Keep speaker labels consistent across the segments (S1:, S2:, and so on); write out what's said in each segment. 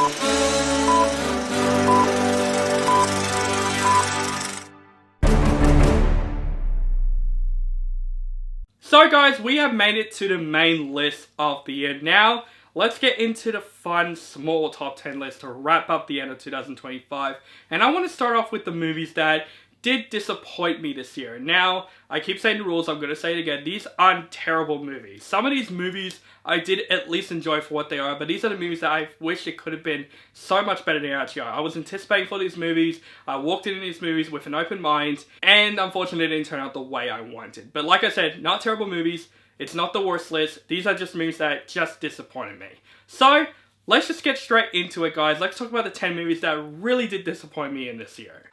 S1: So guys, we have made it to the main list of the year. Now, let's get into the fun, small top 10 list to wrap up the end of 2025. And I want to start off with the movies that did disappoint me this year. Now, I keep saying the rules, I'm going to say it again. These aren't terrible movies. Some of these movies I did at least enjoy for what they are, but these are the movies that I wish it could have been so much better than they actually are. I was anticipating for these movies, I walked into these movies with an open mind, and unfortunately it didn't turn out the way I wanted. But like I said, not terrible movies, it's not the worst list, these are just movies that just disappointed me. So, let's just get straight into it, guys. Let's talk about the 10 movies that really did disappoint me in this year.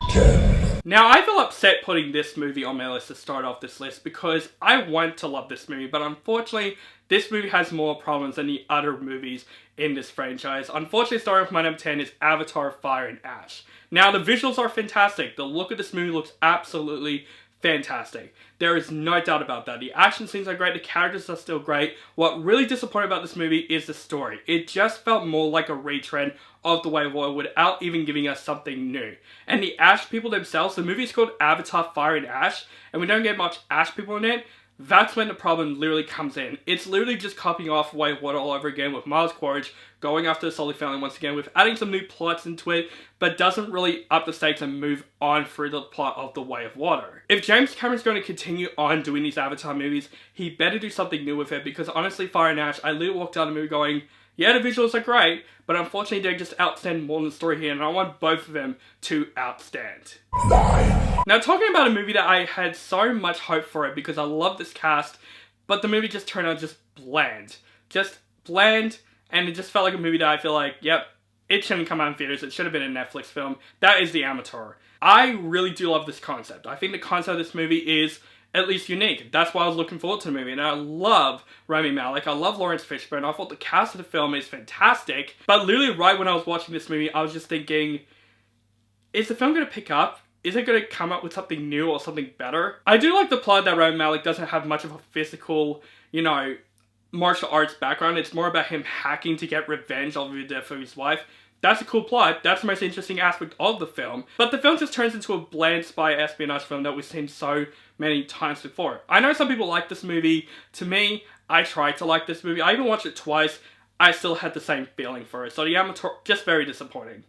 S1: Now, I feel upset putting this movie on my list to start off this list because I want to love this movie, but unfortunately, this movie has more problems than the other movies in this franchise. Unfortunately, starting with my number 10 is Avatar: Fire and Ash. Now, the visuals are fantastic. The look of this movie looks absolutely fantastic. There is no doubt about that. The action scenes are great, the characters are still great. What really disappointed about this movie is the story. It just felt more like a retread of The Way of Water without even giving us something new. And the Ash people themselves, the movie is called Avatar: Fire and Ash, and we don't get much Ash people in it. That's when the problem literally comes in. It's literally just copying off Way of Water all over again with Miles Quaritch going after the Sully family once again with adding some new plots into it, but doesn't really up the stakes and move on through the plot of The Way of Water. If James Cameron's going to continue on doing these Avatar movies, he better do something new with it, because honestly, Fire and Ash, I literally walked out of the movie going, yeah, the visuals are great, but unfortunately they just outstand more than the story here, and I want both of them to outstand. Now, talking about a movie that I had so much hope for it because I love this cast, but the movie just turned out just bland. Just bland, and it just felt like a movie that I feel like, yep, it shouldn't come out in theaters, it should have been a Netflix film. That is The Amateur. I really do love this concept. I think the concept of this movie is at least unique. That's why I was looking forward to the movie. And I love Rami Malek. I love Lawrence Fishburne. I thought the cast of the film is fantastic. But literally right when I was watching this movie, I was just thinking, is the film going to pick up? Is it going to come up with something new or something better? I do like the plot that Rami Malek doesn't have much of a physical, martial arts background. It's more about him hacking to get revenge over the death of his wife. That's a cool plot. That's the most interesting aspect of the film. But the film just turns into a bland spy espionage film that we've seen so many times before. I know some people like this movie. To me, I tried to like this movie. I even watched it twice. I still had the same feeling for it. So The Amateur, just very disappointing.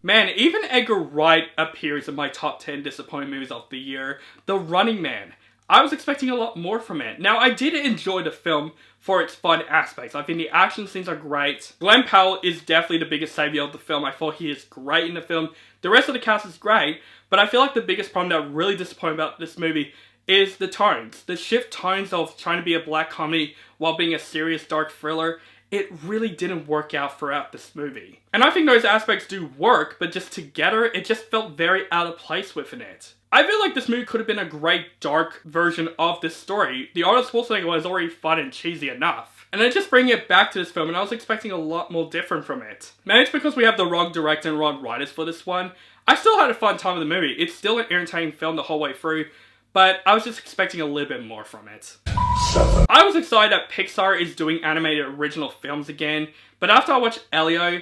S1: Man, even Edgar Wright appears in my top 10 disappointing movies of the year. The Running Man. I was expecting a lot more from it. Now, I did enjoy the film for its fun aspects. I think the action scenes are great. Glen Powell is definitely the biggest savior of the film. I thought he is great in the film. The rest of the cast is great, but I feel like the biggest problem that really disappointed about this movie is the tones. The shift tones of trying to be a black comedy while being a serious dark thriller, it really didn't work out throughout this movie. And I think those aspects do work, but just together, it just felt very out of place within it. I feel like this movie could have been a great dark version of this story. The Arnold Schwarzenegger was already fun and cheesy enough. And then just bringing it back to this film, and I was expecting a lot more different from it. Maybe it's because we have the wrong director and wrong writers for this one. I still had a fun time with the movie. It's still an entertaining film the whole way through, but I was just expecting a little bit more from it. I was excited that Pixar is doing animated original films again, but after I watched Elio,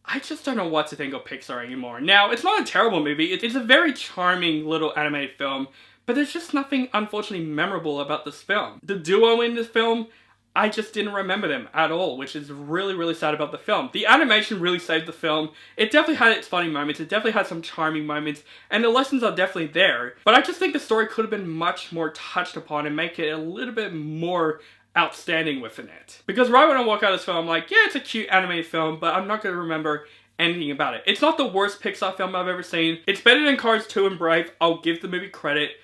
S1: I just don't know what to think of Pixar anymore. Now, it's not a terrible movie, it's a very charming little animated film, but there's just nothing unfortunately memorable about this film. The duo in this film, I just didn't remember them at all, which is really, really sad about the film. The animation really saved the film. It definitely had its funny moments, it definitely had some charming moments, and the lessons are definitely there. But I just think the story could have been much more touched upon and make it a little bit more outstanding within it. Because right when I walk out of this film, I'm like, yeah, it's a cute animated film, but I'm not going to remember anything about it. It's not the worst Pixar film I've ever seen. It's better than Cars 2 and Brave. I'll give the movie credit.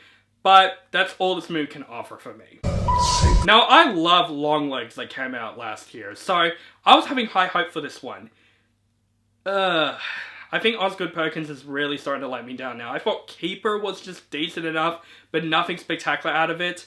S1: But that's all this movie can offer for me. Now, I love Longlegs that came out last year, so I was having high hope for this one. I think Osgood Perkins is really starting to let me down now. I thought Keeper was just decent enough, but nothing spectacular out of it.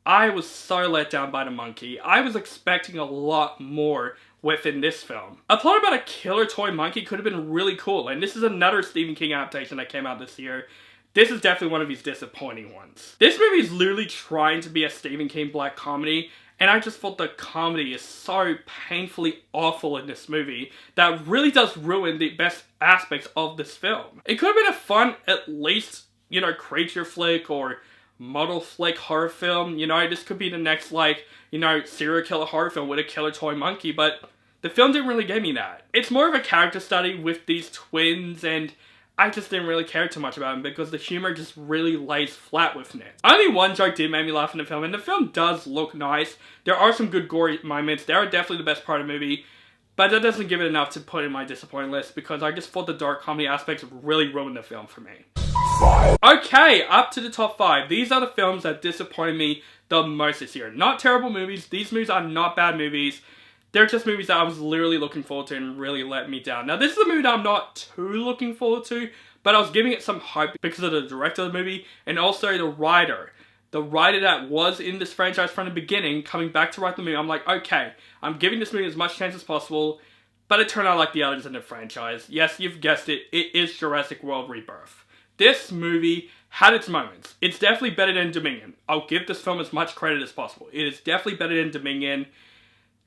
S1: I was so let down by The Monkey. I was expecting a lot more within this film. A plot about a killer toy monkey could have been really cool, and this is another Stephen King adaptation that came out this year. This is definitely one of his disappointing ones. This movie is literally trying to be a Stephen King black comedy, And I just thought the comedy is so painfully awful in this movie that really does ruin the best aspects of this film. It could have been a fun, at least, creature flick or model flick horror film. This could be the next, serial killer horror film with a killer toy monkey, but the film didn't really give me that. It's more of a character study with these twins, and I just didn't really care too much about them because the humor just really lays flat with it. Only one joke did make me laugh in the film, and the film does look nice. There are some good gory moments. They are definitely the best part of the movie, but that doesn't give it enough to put in my disappointing list because I just thought the dark comedy aspects really ruined the film for me. Okay, up to the top 5. These are the films that disappointed me the most this year. Not terrible movies. These movies are not bad movies. They're just movies that I was literally looking forward to and really let me down. Now, this is a movie that I'm not too looking forward to, but I was giving it some hope because of the director of the movie and also the writer. The writer that was in this franchise from the beginning, coming back to write the movie, I'm like, okay, I'm giving this movie as much chance as possible, but it turned out like the others in the franchise. Yes, you've guessed it, it is Jurassic World Rebirth. This movie had its moments. It's definitely better than Dominion. I'll give this film as much credit as possible. It is definitely better than Dominion.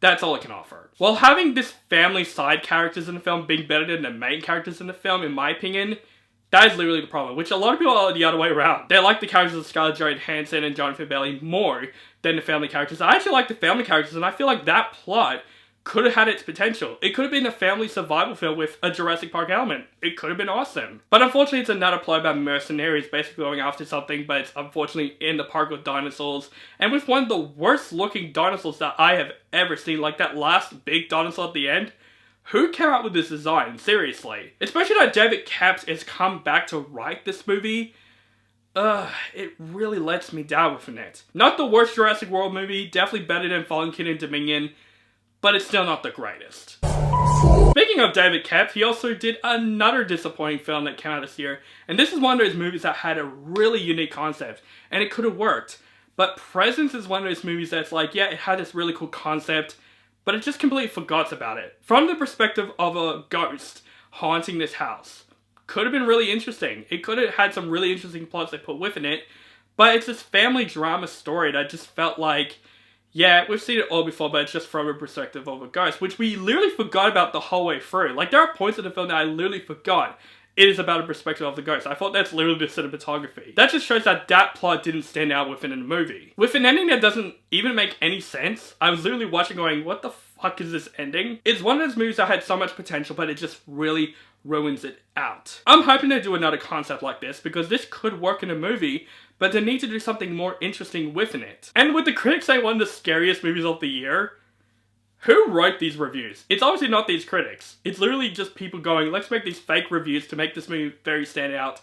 S1: That's all it can offer. While having this family side characters in the film being better than the main characters in the film, in my opinion, that is literally the problem, which a lot of people are the other way around. They like the characters of Scarlett Johansson and Jonathan Bailey more than the family characters. I actually like the family characters, and I feel like that plot could have had its potential. It could have been a family survival film with a Jurassic Park element. It could have been awesome. But unfortunately, it's another plot about mercenaries basically going after something, but it's unfortunately in the park with dinosaurs. And with one of the worst looking dinosaurs that I have ever seen, like that last big dinosaur at the end. Who came up with this design? Seriously. Especially that David Koepp has come back to write this movie. It really lets me down with it. Not the worst Jurassic World movie, definitely better than Fallen Kingdom and Dominion, but it's still not the greatest. Speaking of David Koepp, he also did another disappointing film that came out this year, and this is one of those movies that had a really unique concept, and it could have worked. But Presence is one of those movies that's like, yeah, it had this really cool concept, but it just completely forgot about it. From the perspective of a ghost haunting this house, could have been really interesting. It could have had some really interesting plots they put within it, but it's this family drama story that just felt like, yeah, we've seen it all before, but it's just from a perspective of a ghost, which we literally forgot about the whole way through. Like, there are points in the film that I literally forgot it is about a perspective of the ghost. I thought that's literally the cinematography. That just shows that that plot didn't stand out within the movie. With an ending that doesn't even make any sense, I was literally watching going, what the fuck is this ending? It's one of those movies that had so much potential, but it just really ruins it out. I'm hoping to do another concept like this, because this could work in a movie, but they need to do something more interesting within it. And with the critics saying one of the scariest movies of the year, who wrote these reviews? It's obviously not these critics. It's literally just people going, let's make these fake reviews to make this movie very stand out.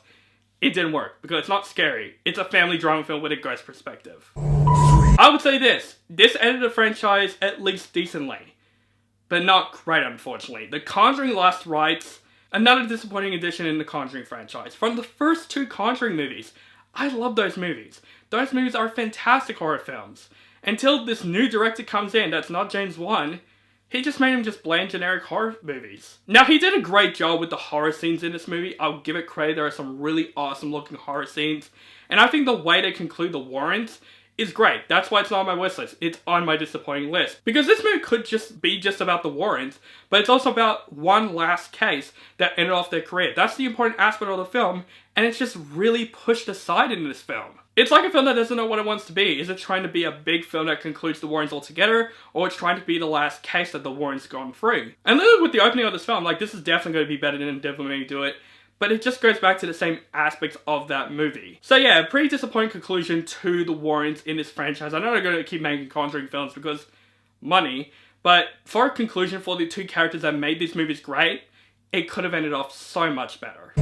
S1: It didn't work, because it's not scary. It's a family drama film with a ghost perspective. I would say this ended the franchise at least decently, but not great, unfortunately. The Conjuring Last Rites, another disappointing addition in the Conjuring franchise. From the first two Conjuring movies, I love those movies. Those movies are fantastic horror films. Until this new director comes in that's not James Wan, he just made him just bland generic horror movies. Now, he did a great job with the horror scenes in this movie. I'll give it credit. There are some really awesome looking horror scenes. And I think the way they conclude The Warrens is great. That's why it's not on my wish list. It's on my disappointing list. Because this movie could just be just about the Warrens, but it's also about one last case that ended off their career. That's the important aspect of the film, and it's just really pushed aside in this film. It's like a film that doesn't know what it wants to be. Is it trying to be a big film that concludes the Warrens altogether, or it's trying to be the last case that the Warrens gone through? And literally with the opening of this film, like, this is definitely going to be better than Devil May Do It, but it just goes back to the same aspects of that movie. So yeah, a pretty disappointing conclusion to the Warrens in this franchise. I know they're going to keep making Conjuring films because money, but for a conclusion for the two characters that made these movies great, it could have ended off so much better.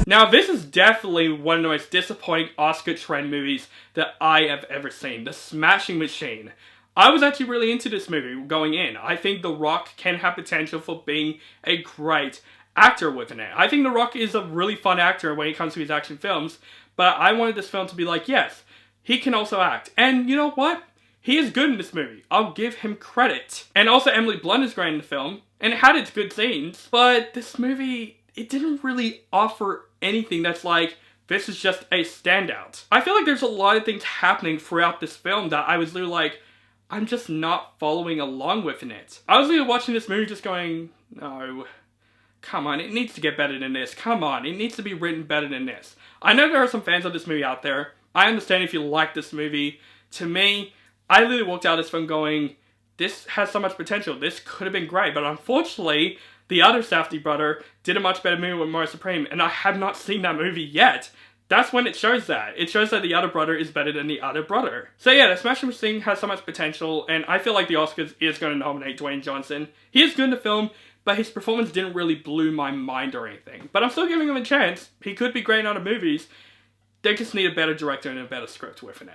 S1: Now, this is definitely one of the most disappointing Oscar trend movies that I have ever seen. The Smashing Machine. I was actually really into this movie going in. I think The Rock can have potential for being a great actor within it. I think The Rock is a really fun actor when it comes to his action films, but I wanted this film to be like, yes, he can also act. And you know what? He is good in this movie. I'll give him credit. And also Emily Blunt is great in the film, and it had its good scenes, but this movie, it didn't really offer anything that's like, this is just a standout. I feel like there's a lot of things happening throughout this film that I was literally like, I'm just not following along with it. I was really watching this movie just going, no, come on, it needs to get better than this. Come on, it needs to be written better than this. I know there are some fans of this movie out there. I understand if you like this movie. To me, I literally walked out of this film going, this has so much potential. This could have been great. But unfortunately, the other Safdie brother did a much better movie with Mario Supreme, and I have not seen that movie yet. That's when it shows that. It shows that the other brother is better than the other brother. So yeah, the Smash Bros. Thing has so much potential, and I feel like the Oscars is going to nominate Dwayne Johnson. He is good in the film, but his performance didn't really blow my mind or anything. But I'm still giving him a chance. He could be great in other movies. They just need a better director and a better script with it.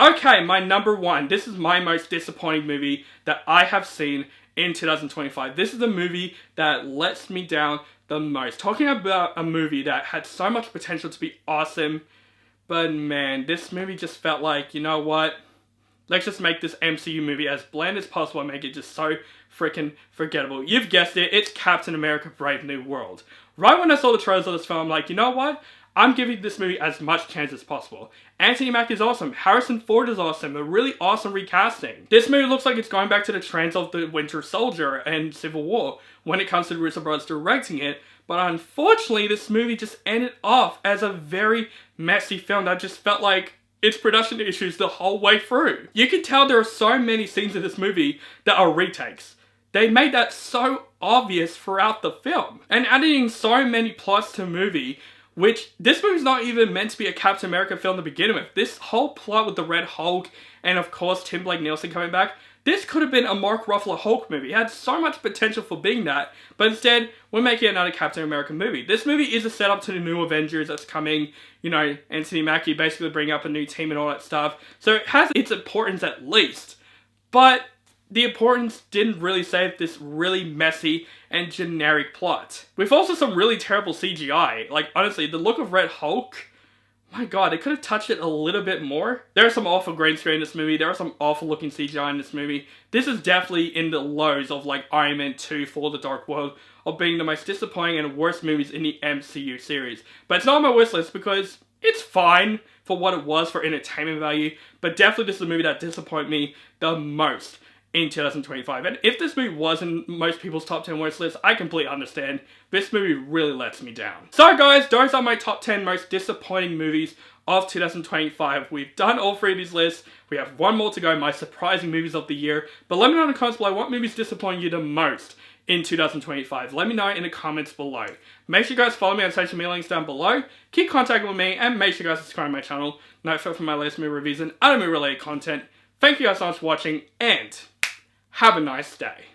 S1: Okay, my number one. This is my most disappointing movie that I have seen in 2025. This is the movie that lets me down the most. Talking about a movie that had so much potential to be awesome, but man, this movie just felt like, you know what? Let's just make this MCU movie as bland as possible and make it just so freaking forgettable. You've guessed it, it's Captain America Brave New World. Right when I saw the trailers of this film, I'm like, you know what? I'm giving this movie as much chance as possible. Anthony Mackie is awesome. Harrison Ford is awesome. A really awesome recasting. This movie looks like it's going back to the trends of the Winter Soldier and Civil War when it comes to the Russo brothers directing it. But unfortunately, this movie just ended off as a very messy film that just felt like its production issues the whole way through. You can tell there are so many scenes in this movie that are retakes. They made that so obvious throughout the film. And adding so many plots to a movie, which this movie's not even meant to be a Captain America film to begin with. This whole plot with the Red Hulk and of course Tim Blake Nelson coming back, this could have been a Mark Ruffalo Hulk movie. It had so much potential for being that, but instead, we're making another Captain America movie. This movie is a setup to the new Avengers that's coming, you know, Anthony Mackie basically bringing up a new team and all that stuff. So it has its importance at least, but the importance didn't really save this really messy and generic plot. With also some really terrible CGI. Like, honestly, the look of Red Hulk, my god, they could have touched it a little bit more. There are some awful green screen in this movie. There are some awful looking CGI in this movie. This is definitely in the lows of like Iron Man 2 For the Dark World of being the most disappointing and worst movies in the MCU series. But it's not on my wish list because it's fine for what it was for entertainment value. But definitely this is a movie that disappointed me the most in 2025. And if this movie was in most people's top 10 worst lists, I completely understand. This movie really lets me down. So guys, those are my top 10 most disappointing movies of 2025. We've done all three of these lists. We have one more to go, my surprising movies of the year. But let me know in the comments below what movies disappoint you the most in 2025. Let me know in the comments below. Make sure you guys follow me on social media links down below. Keep contacting with me and make sure you guys subscribe to my channel. Notify for my latest movie reviews and other movie related content. Thank you guys so much for watching and have a nice day.